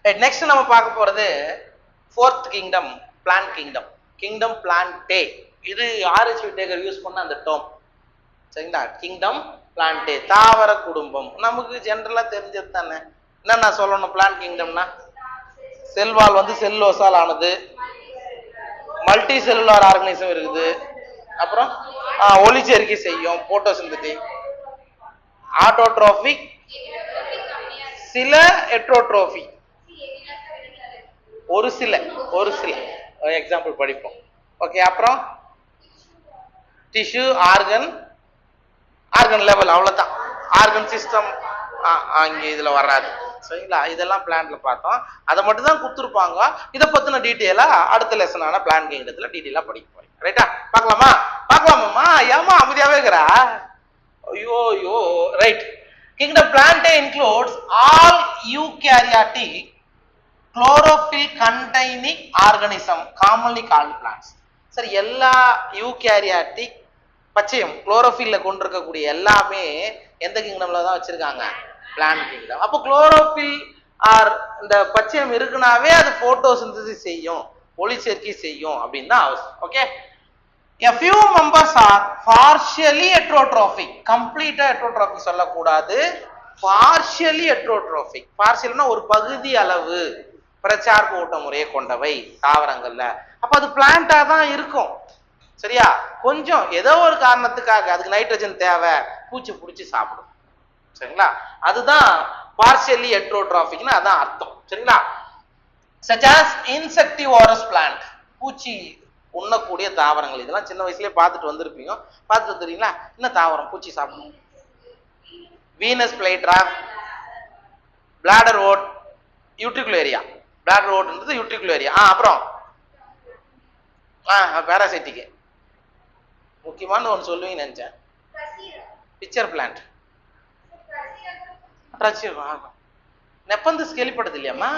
Next நம்ம பார்க்க போறது fourth kingdom, plant kingdom. Kingdom Plantae, இது ஆர்எச் விட்டேகர் யூஸ் பண்ண அந்த டேர்ம். சரிங்களா? கிங்டம் பிளான்டே, தாவர குடும்பம். நமக்கு ஜென்ரலா தெரிஞ்சது தானே. என்ன நான் சொல்லணும்? பிளான்ட் கிங்டம்னா செல்வால் வந்து செல்லோசால் ஆனது, மல்டி செல்லுலார் ஆர்கனிசம் இருக்குது, அப்புறம் ஒளிச்சேர்க்கை செய்யும், போட்டோசிந்தடிக், ஆட்டோட்ரோபிக், சில ஹெட்ரோட்ரோபி, ஒரு சில எக்ஸாம்பிள் படிப்போம். ஓகே, அப்புறம் டிஷ்யூ, ஆர்கன் லெவல், அவ்வளவுதான். ஆர்கன் சிஸ்டம் அங்க இதுல வராது. சரிங்களா? இதெல்லாம் பிளான்ட்ல பார்த்தோம். அதை மட்டும் தான் கொடுத்துருப்பாங்க. இதை பத்தின டீட்டெயிலா அடுத்த லெசனான பிளான் கிங்டத்துல டீட்டெயிலா படிக்க போறேன். ரைட்டா? பார்க்கலாமா? பார்க்கலாமாம்மா? ஏமா அமைதியாவே இருக்கிறா? ஐயோ. Right. Kingdom Plantae includes all eukaryotic chlorophyll containing organism commonly called plants. சரி, எல்லா யூகேரியாட்டிக் பச்சையம் குளோரோஃபில்ல கொண்டிருக்கக்கூடிய எல்லாமே எந்த கிங்டம்ல தான் வச்சிருக்காங்க? Plant kingdom. அப்போ குளோரோஃபில் ஆர் இந்த பச்சையம் இருக்குனாவே அது போட்டோசிந்தசிஸ் செய்யும், ஒளிச்சேர்க்கை செய்யும் அப்படின்னு தான் அவசியம். Okay, a few members are partially heterotrophic. கம்ப்ளீட்டா heterotrophic சொல்லக்கூடாது, partially heterotrophic. பார்ஷியல்னா ஒரு பகுதி அளவு பிரச்சார்பு ஊட்ட முறையை கொண்டவை தாவரங்கள்ல. அப்ப அது பிளான்டா தான் இருக்கும். சரியா? கொஞ்சம் ஏதோ ஒரு காரணத்துக்காக அதுக்கு நைட்ரஜன் தேவை, பூச்சி பிடிச்சி சாப்பிடும். சரிங்களா? அதுதான் பார்ஷியலி ஹெட்ரோட்ராபிக்னு அதான் அர்த்தம். சரிங்களா? such as insectivorous plant, பூச்சி உண்ணக்கூடிய தாவரங்கள். இதெல்லாம் சின்ன வயசுலயே பார்த்துட்டு வந்திருப்பீங்க. பார்த்துட்டு தெரியுங்களா? என்ன தாவரம் பூச்சி சாப்பிடும்? Venus flytrap, bladder vote, Utricularia. Bladder ஓட்ன்றது யூட்ரிகுலேரியா. அப்புறம் பாராசைட்டிக். முக்கியமான ஒன்று சொல்லுவீங்கன்னு நினைச்சேன். பிக்சர் பிளான்ட், நெப்பந்தஸ் கேள்விப்பட்டது இல்லையாம்மா?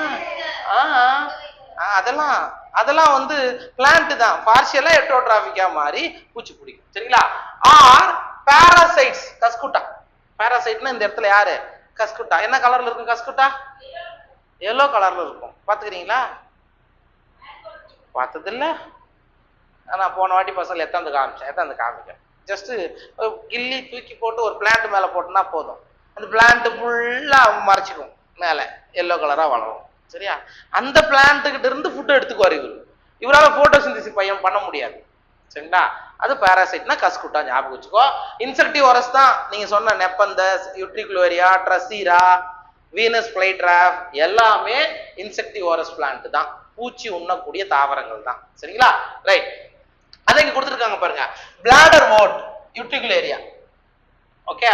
அதெல்லாம் வந்து பிளான்ட் தான், பார்ஷியலா ஹெட்ரோட்ராபிக்கா மாறி பூச்சி பிடிக்கும். சரிங்களா? R parasites, கஸ்குட்டா. பாராசைட்னா இந்த இடத்துல யாரு? கஸ்குட்டா. என்ன கலர்ல இருக்கும் கஸ்குட்டா? எல்லோ கலர்ல இருக்கும். பாத்துக்கிறீங்களா? பார்த்தது இல்ல. நான் போன வாட்டி பசங்க எத்தாந்து காமிக்க ஜஸ்ட் கில்லி தூக்கி போட்டு ஒரு பிளான்ட் மேல போட்டோம்னா போதும், அந்த பிளான்ட் ஃபுல்லா மறைச்சிக்கும், மேல எல்லோ கலரா வளரும். சரியா? அந்த பிளான்ட் கிட்ட இருந்து ஃபுட் எடுத்துக்குவார் இவரால் போட்டோசிந்தசிஸ் பையன் பண்ண முடியாது. சரிங்களா? அது பாராசைட்னா கஸ்குட்டா, ஞாபகம் வச்சுக்கோ. இன்செக்டிவோரஸ் தான் நீங்க சொன்ன நெப்பந்தஸ், யூட்ரிகுலேரியா, ட்ரசீரா, வீனஸ் பிளைட்ராப் எல்லாமே இன்செக்டிவோரஸ் பிளான்ட் தான், பூச்சி உண்ணக்கூடிய தாவரங்கள் தான். சரிங்களா? ரைட். அதை இங்க கொடுத்துருக்காங்க பாருங்க. Bladder vote, Utricularia. Okay,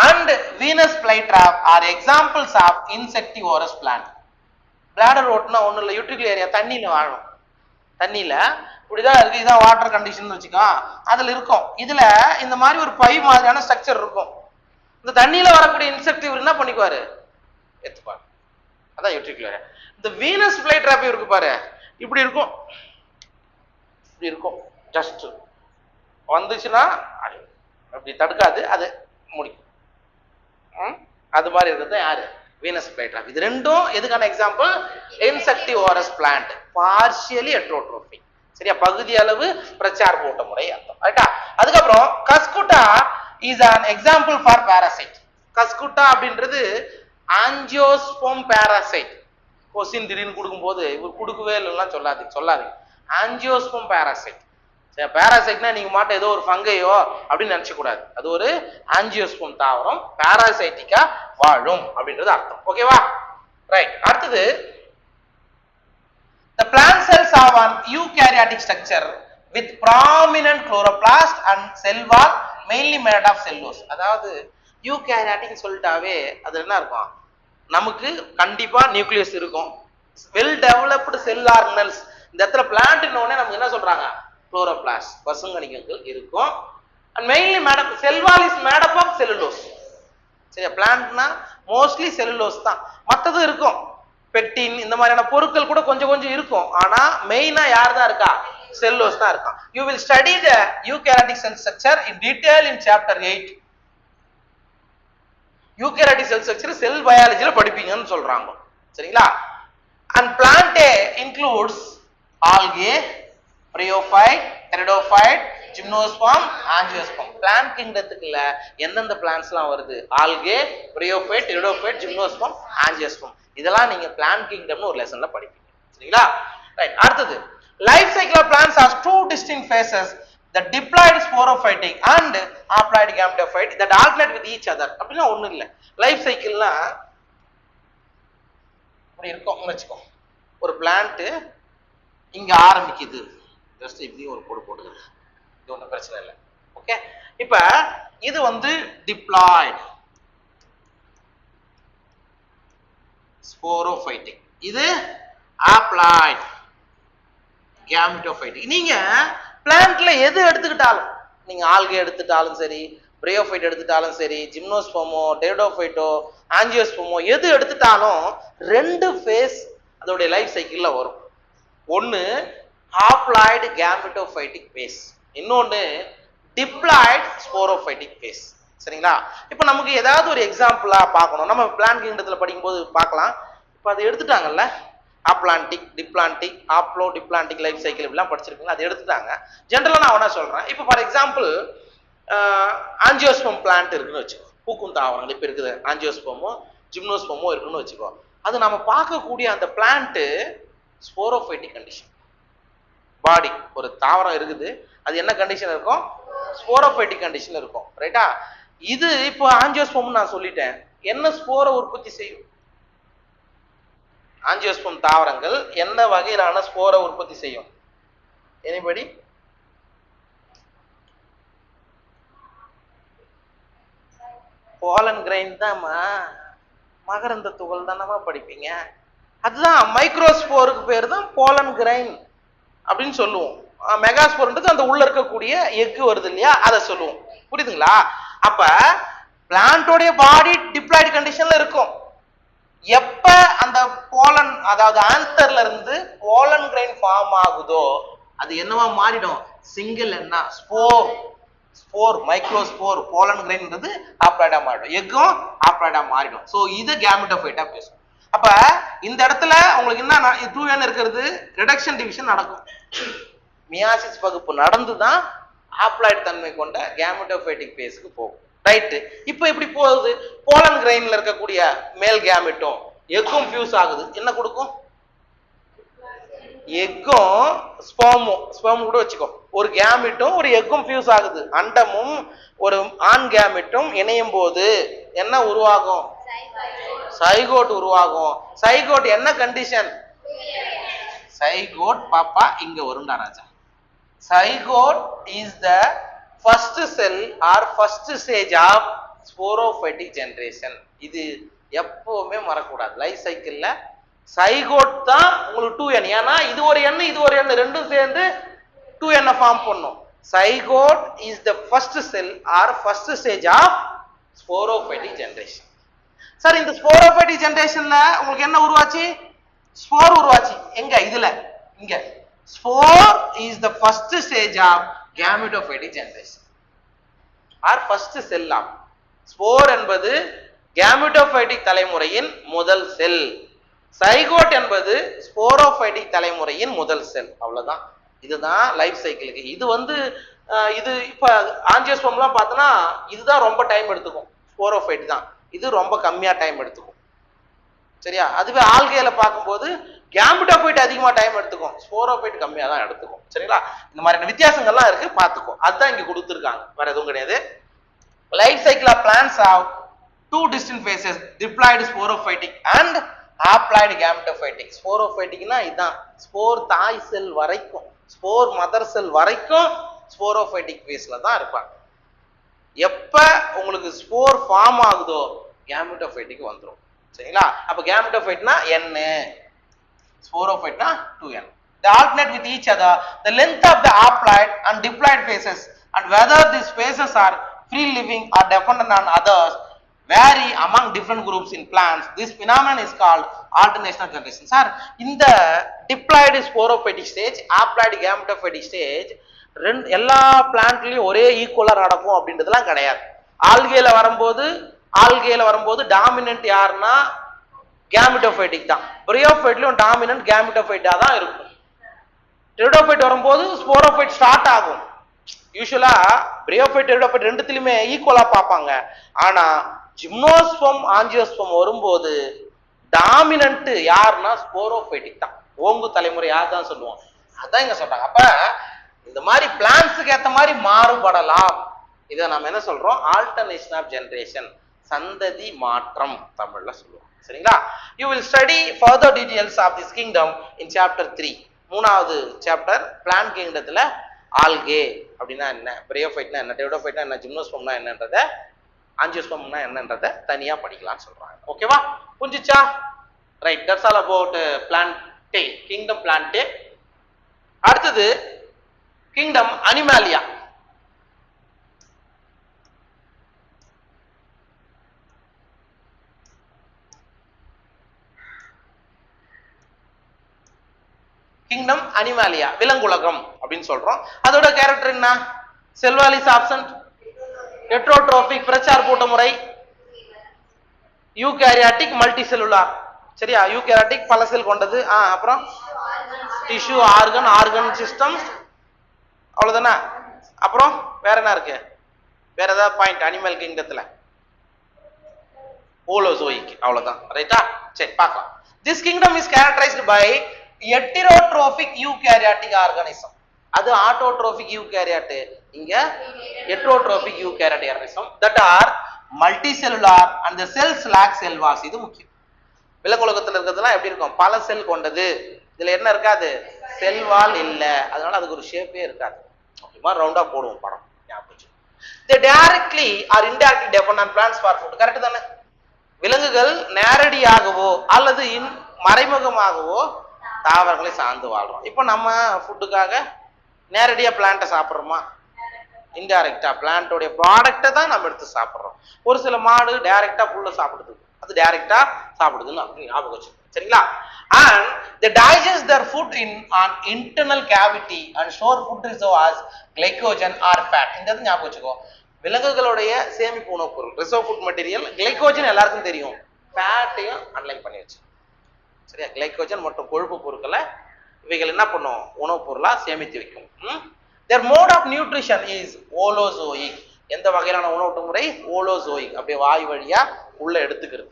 and Venus flytrap are examples of insectivorous plant. Bladder ஓட்னா ஒன்றும் இல்லை, யூட்ரிகுலேரியா தண்ணியில வாழும். தண்ணியில இப்படிதான் இருக்கு, இதான் வாட்டர் கண்டிஷன் வச்சுக்கோ, அதுல இருக்கும். இதுல இந்த மாதிரி ஒரு பை மாதிரியான ஸ்ட்ரக்சர் இருக்கும். இந்த தண்ணியில வரக்கூடிய இன்செக்டிவ் என்ன பண்ணிக்குவாரு? எடுத்துப்பாரு. அதான் யூட்ரிகுலேரியா. இந்த வீனஸ் பிளைட்ராப் இருக்கு பாரு, இப்படி இருக்கும், இப்படி இருக்கும். ஜஸ்ட் வந்துச்சுன்னா அப்படி தடுக்காது, அது முடிக்கும். அது மாதிரி இருக்கிறது யாரு? Venus flytrap. இது ரெண்டும் எதுக்கான example? Insectivorous plant, partially heterotrophic. சரியா? பகுதி அளவு பிரச்சார்பு ஊட்ட முறை அர்த்தம். ரைட்டா? அதுக்கப்புறம் Cuscuta is an example for parasite. Cuscuta அப்படின்றது ஆஞ்சியோஸ்போம் பாராசைட். கொஸ்டின் திடீர்னு கொடுக்கும்போது இவர் கொடுக்கவே இல்லைன்னா சொல்லாதீங்க. Angiosperm parasite. பாராசைட்னா நீங்க மாட்ட ஏதோ ஒரு ஃபங்கையோ அப்படின்னு நினைச்ச கூடாது. அது ஒரு ஆஞ்சியோஸ்போம் தாவரம், பாராசைட்டிக்கா வாழும் அப்படின்றது அர்த்தம். ஓகேவா? ரைட். அடுத்தது, the plant cells have an eukaryotic structure with prominent chloroplast and cell wall mainly made of cellulose. அதாவது யூகேரியாட்டிக் சொல்லிட்டாவே அது என்ன இருக்கும்? நமக்கு கண்டிப்பா நியூக்ளியஸ் இருக்கும், வெல் டெவலப்டு செல் ஆர்கனல்ஸ். இந்த இடத்துல பிளான்ட்னு உடனே நமக்கு என்ன சொல்றாங்க? குளோரோபிளாஸ்ட், பசுங்கணிகங்கள் இருக்கும். and mainly made up, cell wall is made up of cellulose. சரியா? பிளான்ட்னா மோஸ்ட்லி செல்லுலோஸ் தான், மற்றது இருக்கும், பெக்டின் இந்த மாதிரியான பொருட்கள் கூட கொஞ்சம் இருக்கும். ஆனா மெயினா யார் தான் இருக்கா? செல்லுலோஸ் தான் இருக்கான். You will study the eukaryotic cell structure in detail in chapter 8. Eukaryotic cell structure cell பயாலஜில படிப்பீங்கன்னு சொல்றாங்க. சரிங்களா? And plant A includes algae, bryophyte, pteridophyte, gymnosperm, angiosperm. Plant kingdomத்துல எந்தெந்த பிளான்ட்ஸ்லாம் வருது? algae, bryophyte, pteridophyte, gymnosperm, angiosperm. இதெல்லாம் நீங்க plant kingdomனு ஒரு லெசன்ல படிப்பீங்க. சரிங்களா? ரைட். அடுத்தது life cycle of plants has two distinct phases, the diploid sporophytic and haploid gametophyte that alternate with each other. அப்படினா ஒண்ணும் இல்ல. லைஃப் சைக்கிள்னா இப்படி இருக்கும் வெச்சுக்கோ. ஒரு பிளான்ட் இங்க ஆரம்பிக்குது. ஜஸ்ட் இப்படி ஒரு கோடு போடுங்க. இது ஒண்ணும் பிரச்சனை இல்ல. ஓகே? இப்ப இது வந்து டிப்ளாய்டு ஸ்போரோஃபைட்டிக். இது ஹாப்ளாய்டு கேமெட்டோஃபைட்டிக். நீங்க பிளான்ட்ல எது எடுத்துக்கிட்டாலும், நீங்க ஆல்கே எடுத்துட்டாலும் சரி, பிரையோஃபைட் எடுத்துட்டாலும் சரி, ஜிம்னோஸ்போமோ, டெரிடோஃபைட்டோ, ஆஞ்சியோஸ்போமோ எது எடுத்துட்டாலும் ரெண்டு ஃபேஸ் அதோட லைஃப் சைக்கிள்ல வரும். ஒன்னு ஹாப்ளாய்டு கேமெட்டோஃபைட்டிக் ஃபேஸ், இன்னொன்னு டிப்ளாய்டு ஸ்போரோஃபைட்டிக் ஃபேஸ். சரிங்களா? இப்போ நமக்கு ஏதாவது ஒரு எக்ஸாம்பிளா பார்க்கணும். நம்ம பிளான்ட் கிங்டத்துல படிக்கும்போது பார்க்கலாம். இப்போ அதை எடுத்துட்டாங்கல்ல, ஆப்லான்டிக், டிப்ளான்டிக், ஆப்ளோ டிப்ளான்டிக் லைஃப் சைக்கிள் இப்படிலாம் படிச்சிருக்கீங்க. அதை எடுத்துட்டாங்க. ஜென்ரலா நான் என்ன சொல்றேன், இப்போ ஃபார் எக்ஸாம்பிள் ஆஞ்சியோஸ்பம் பிளான்ட் இருக்குன்னு வச்சுக்கோ, பூக்கும் தாவரங்கள் இப்போ இருக்குது, ஆஞ்சியோஸ்பமோ ஜிம்னோஸ்பமோ இருக்குன்னு வச்சுக்கோ. அது நம்ம பார்க்கக்கூடிய அந்த பிளான்ட் ஸ்போரோஃபைட்டிக் கண்டிஷன். பாடி ஒரு தாவரம் இருக்குது, அது என்ன கண்டிஷன் இருக்கும்? ஸ்போரோஃபைட்டிக் கண்டிஷன் இருக்கும். ரைட்டா? இது இப்போ ஆஞ்சியோஸ்பம் நான் சொல்லிட்டேன். என்ன ஸ்போரை உற்பத்தி செய்யும்? ஆஞ்சியோஸ்பம் தாவரங்கள் என்ன வகையிலான ஸ்போரை உற்பத்தி செய்யும்? எனிபடி? போலன் கிரைன் தான்மா, மகரந்த துகள் தானமா படிப்பீங்க. அதுதான் மைக்ரோஸ்போருக்கு பேர் தான் போலன் கிரைன் அப்படின்னு சொல்லுவோம். மெகாஸ்போர்ன்றது அந்த உள்ள இருக்கக்கூடிய எக்கு வருது இல்லையா, அதை சொல்லுவோம். புரியுதுங்களா? அப்ப பிளான்டோடைய பாடி டிப்ளாய்டு கண்டிஷன்ல இருக்கும். எப்ப அந்த போலன், அதாவது ஆன்தர்ல இருந்து போலன் கிரைன் ஃபார்ம் ஆகுதோ அது என்னவா மாறிடும்? சிங்கிள் என்ன ஸ்போர், ஸ்போர் மைக்ரோஸ்போர், போலன் கிரைன்ன்றது ஆப்ளாய்டா மாறிடும், எக்கும் ஆப்ளாய்டா மாறிடும். சோ இது கேமெட்டோஃபைட்டா பேசும். அப்ப இந்த இடத்துல உங்களுக்கு என்ன 2n இருக்கிறது, ரிடக்ஷன் டிவிஷன் நடக்கும். மியாசிஸ் பகுப்பு நடந்துதான் ஆப்ளாய்டு தன்மை கொண்ட கேமெட்டோஃபைட்டிக் பேஸுக்கு போகும். ரைட். இப்போ எப்படி போகுது? போலன் கிரைன்ல இருக்கக்கூடிய மேல் கேமெட்டும் எக்கும் ஃபியூஸ் ஆகுது. என்ன கொடுக்கும்? எக்கும் ஸ்பெர்மும், ஸ்பெர்ம் கூட வச்சுக்கோ. ஒரு கேமெட்டும் ஒரு எக்கும் ஃபியூஸ் ஆகுது. அண்டமும் ஒரு ஆண் கேமெட்டும் இணையும் போது என்ன உருவாகும்? சைகோட் உருவாகும். சைகோட் என்ன கண்டிஷன்? சைகோட் பாப்பா இங்க வரும்டா ராஜா. Zygote is the first cell or first stage of sporophytic generation. இது எப்பவுமே மறக்கக்கூடாது. லைஃப் சைக்கிள்ல சைகோட் தான் உங்களுக்கு 2n. ஏன்னா இது ஒரு எண், இது ஒரு எண், ரெண்டும் சேர்ந்து 2n ஃபார்ம் பண்ணும். Zygote is the first cell or first stage of sporophytic generation. Sir இந்த ஸ்போரோஃபைட்டிக் ஜெனரேஷன்ல உங்களுக்கு என்ன உருவாச்சு? ஸ்போர் உருவாச்சு. எங்க? இதுல இங்க. Spore is the first stage of gametophytic generation or first cell of. Spore என்பது கேமெட்டோஃபைட்டிக் தலைமுறையின் முதல் செல். சைகோட் என்பது ஸ்போரோஃபைட்டிக் தலைமுறையின் முதல் செல். அவ்வளவுதான். இதுதான் லைஃப் சைக்கிளுக்கு. இது வந்து இது இப்ப ஆஞ்சியோஸ்பம்லாம் பார்த்தோன்னா இதுதான் ரொம்ப டைம் எடுத்துக்கும். ஸ்போரோஃபைட் தான் இது ரொம்ப கம்மியா டைம் எடுத்துக்கும். சரியா? அதுவே ஆல்கேல பார்க்கும்போது கேமெட்டோஃபைட் அதிகமா டைம் எடுத்துக்கும், ஸ்போரோஃபைட் கம்மியா தான் எடுத்துக்கும். சரிங்களா? இந்த மாதிரியான வித்தியாசங்கள்லாம் இருக்கு, பார்த்துக்கோ. அதுதான் இங்க கொடுத்துருக்காங்க, வேற எதுவும் கிடையாது. Life cycle of plants have two distinct phases, diploid sporophytic and haploid gametophytic. ஸ்போரோஃபைட்டிக்னா இதான், ஸ்போர் தாய் செல் வரைக்கும், ஸ்போர் மதர் செல் வரைக்கும் ஸ்போரோஃபைட்டிக் ஃபேஸ்ல தான் இருப்பாங்க. எப்ப உங்களுக்கு ஸ்போர் ஃபார்ம் ஆகுதோ கேமெட்டோஃபைட்டிக் வந்துடும். சரிங்களா? அப்ப கேமெட்டோஃபைட்னா n, sporophyte 2n. They alternate with each other. The length of the haploid and diploid phases and whether these phases are free living or dependent on others vary among different groups in plants. This phenomenon is called alternation of generation. Sir, இந்த diploid sporophytic stage, haploid gametophytic stage எல்லா பிளான்ட்லயும் ஒரே ஈக்குவலா நடக்கும் அப்படின்றதுலாம் கிடையாது. ஆல்கேல வரும்போது dominant யாருன்னா கேமிட்டோபைட்டிக் தான். பிரியோஃபைட்லயும் டாமினன்ட் கேமிட்டோபைட்டா தான் இருக்கும். டெரிடோபைட் வரும்போது ஸ்போரோபைட் ஸ்டார்ட் ஆகும். யூசுவலா பிரியோஃபைட் டெரிடோபைட் ரெண்டுத்திலுமே ஈக்குவலா பார்ப்பாங்க. ஆனா ஜிம்னோஸ்பம் ஆஞ்சியோஸ்பம் வரும்போது டாமினன்ட் யாருன்னா ஸ்போரோபைட்டிக் தான். ஓங்கு தலைமுறை யார் தான் சொல்லுவோம், அதான் இங்க சொல்றாங்க. அப்ப இந்த மாதிரி பிளான்ஸுக்கு ஏத்த மாதிரி மாறுபடலாம். இதை நம்ம என்ன சொல்றோம், ஆல்டர்னேஷன் ஆஃப் ஜெனரேஷன், சந்ததி மாற்றம் தமிழ்ல சொல்லுவோம். சரிங்களா? You will study further details of this kingdom in chapter 3. மூணாவது சாப்டர் பிளான்ட் கிங்டத்துல ஆல்கே அப்படின்னா என்ன, பிரியோஃபைட்னா என்ன, டெரிடோபைட்னா என்ன, ஜிம்னோஸ்பம்னா என்னன்றத, ஆஞ்சியோஸ்பம்னா என்னன்றத தனியா படிக்கலாம்னு சொல்றாங்க. ஓகேவா? புரிஞ்சுச்சா? Right, that's all about Plantae, kingdom Plantae. அடுத்தது கிங்டம் அனிமாலியா. கிங்டம் அனிமாலியா, விலங்குலகம் அப்படின்னு சொல்றோம். அதோட கேரக்டர் என்ன? செல்வாலிஸ் ஆப்சன்ட், ஹெட்ரோட்ரோபிக் பிரச்சார கூட்ட முறை, யூகேரியாட்டிக் மல்டி செல்லுலார். சரியா? யூகேரியாட்டிக் பல செல் கொண்டது. அப்புறம் டிஷ்யூ, ஆர்கன் சிஸ்டம்ஸ், அவ்வளவுதானே? அப்புறம் வேற என்ன இருக்கு? வேற ஏதாவது பாயிண்ட் அனிமல் கிங்டத்துல? ஹோலோசோயிக், அவ்வளவுதான். ரைட்டா? சரி, பார்க்கலாம். This kingdom is characterized by heterotrophic eukaryotic organism. அது ஆட்டோட்ரோபிக் யூகேரியாட், இங்க heterotrophic eukaryotic organism that are multicellular and the cells lack cell walls. இது முக்கியம். விலங்குலகத்துல இருக்கிறதுலாம் எப்படி இருக்கும்? பல செல் கொண்டது. இதுல என்ன இருக்காது? செல் வால் இல்ல. அதனால அதுக்கு ஒரு ஷேப்பே இருக்காது. ஓகேவா? ரவுண்டா போடுவோம் படம். ஞாபகம். they directly or indirectly depend on plants for food. Correct தானே? விலங்குகள் நேரடியாகவோ அல்லது மறைமுகமாகவோ தாவரங்களை சார்ந்து வாழ்றோம். இப்போ நம்ம ஃபுட்டுக்காக நேரடியா பிளான்ட்டை சாப்பிட்றோமா? இன்டைரக்டா பிளான்ட்டோடைய ப்ராடக்டை தான் நம்ம எடுத்து சாப்பிட்றோம். ஒரு சில மாடு டைரக்டா புல்ல சாப்பிடுது, அது டைரக்டா சாப்பிடுதுன்னு அப்படின்னு ஞாபகம் வச்சுக்கோங்க. சரிங்களா? and they digest their food in an internal cavity and store food reserve as glycogen or fat. இந்த ஞாபகம் வச்சுக்கோ. விலங்குகளுடைய சேமிப்பு உணவுப் பொருள் ரிசர்வ் ஃபுட் மெட்டீரியல் கிளைகோஜன் எல்லாருக்கும் தெரியும், ஃபேட்டையும் அன்லைன் பண்ணி வச்சு. சரியா? கிளைகோஜன் மற்றும் கொழுப்பு பொருட்களை இவைகள் என்ன பண்ணும்? உணவுப் பொருளா சேமித்து வைக்கும். their mode of nutrition is holozoic. எந்த வகையிலான உணவு முறை? ஹோலோசோயிக். அப்படியே வாய் வழியா உள்ள எடுத்துக்கிறது.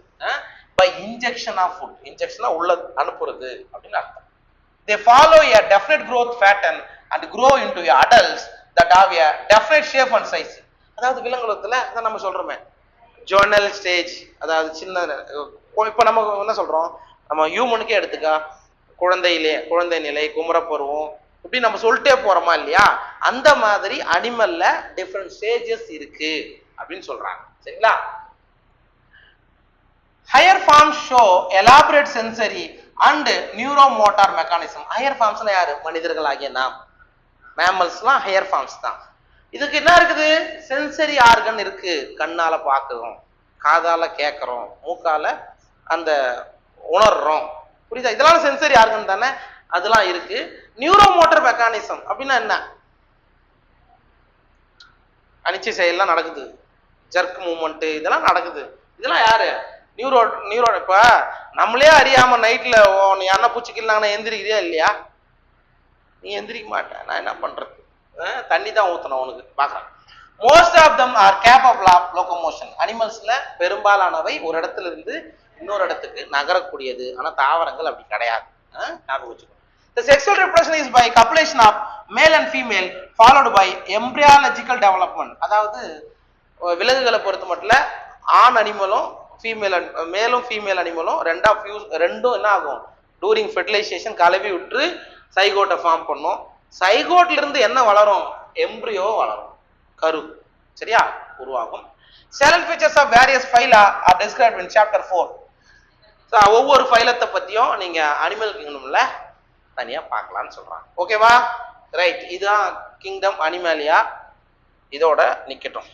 by injection of food. இன்ஜெக்ஷனா உள்ள அனுப்புறது அப்படின்னு அர்த்தம். they follow a definite growth pattern and grow into adults that have a definite shape and size. அதாவது விலங்குலகத்துல நம்ம சொல்றோமே ஜோனல் ஸ்டேஜ், அதாவது சின்ன, இப்ப நம்ம என்ன சொல்றோம், நம்ம ஹியூமனுக்கே எடுத்துக்கா, குழந்தை நிலை, குமரப்பருவம், இப்படி நம்ம சொல்லிட்டே போறோமா இல்லையா? அந்த மாதிரி அனிமல்ல டிஃபரெண்ட் ஸ்டேஜஸ் இருக்கு அப்படின்னு சொல்றாங்க. சரிங்களா? Higher forms show elaborate sensory and neuromotor mechanism. Higher ஃபார்ம்ஸ்னா யாரு? மனிதர்கள் ஆகிய நாம். மேமல்ஸ்லாம் ஹையர் ஃபார்ம்ஸ் தான். இதுக்கு என்ன இருக்குது? சென்சரி ஆர்கன் இருக்கு. கண்ணால பார்க்கிறோம், காதால கேட்கிறோம், மூக்கால அந்த உணர்றோம். புரியுதா? இதெல்லாம் சென்சரி ஆர்கன் தானே, அதெல்லாம் இருக்கு. நியூரோமோட்டர் மெக்கானிசம் அப்படின்னா என்ன? அனிச்சை செயல்லாம் நடக்குது, ஜர்க் மூவ்மெண்ட் இதெல்லாம் நடக்குது. இதெல்லாம் யாரு? நியூரோ. இப்ப நம்மளே அறியாம நைட்ல யாருன்னா பூச்சிக்கலாங்கன்னா எந்திரிக்கிறியா இல்லையா? நீ எந்திரிக்க மாட்டேன், நான் என்ன பண்றது? தண்ணி தான் ஊத்தணும் உனக்கு. பாக்குறேன். Most of them are capable of locomotion. அனிமல்ஸ்ல பெரும்பாலானவை ஒரு இடத்துல இருந்து இன்னொரு இடத்துக்கு நகரக்கூடியது. ஆனா தாவரங்கள் அப்படி கிடையாது. ஞாபகம் வச்சுக்கோ. The sexual reproduction is by copulation of male and female followed by embryological development. அதாவது விலங்குகளை பொறுத்த மட்டும் ஆண் அனிமலும் மேலும் ஃபீமேல் அனிமலும் ரெண்டும் என்ன ஆகும்? டூரிங் ஃபெர்டிலைசேஷன் கலவி விட்டு சைகோட்டை ஃபார்ம் பண்ணும். சைகோட்ல இருந்து என்ன வளரும்? எம்ப்ரியோ வளரும், கரு. சரியா? உருவாகும். Salient features of various phyla are described in chapter 4. ஒவ்வொரு ஃபைலத்தை பத்தியும் நீங்க அனிமல் கிங்டம்ல தனியா பார்க்கலாம்னு சொல்றாங்க. ஓகேவா? ரைட், இதுதான் கிங்டம் அனிமாலியா. இதோட நிக்கட்டும்.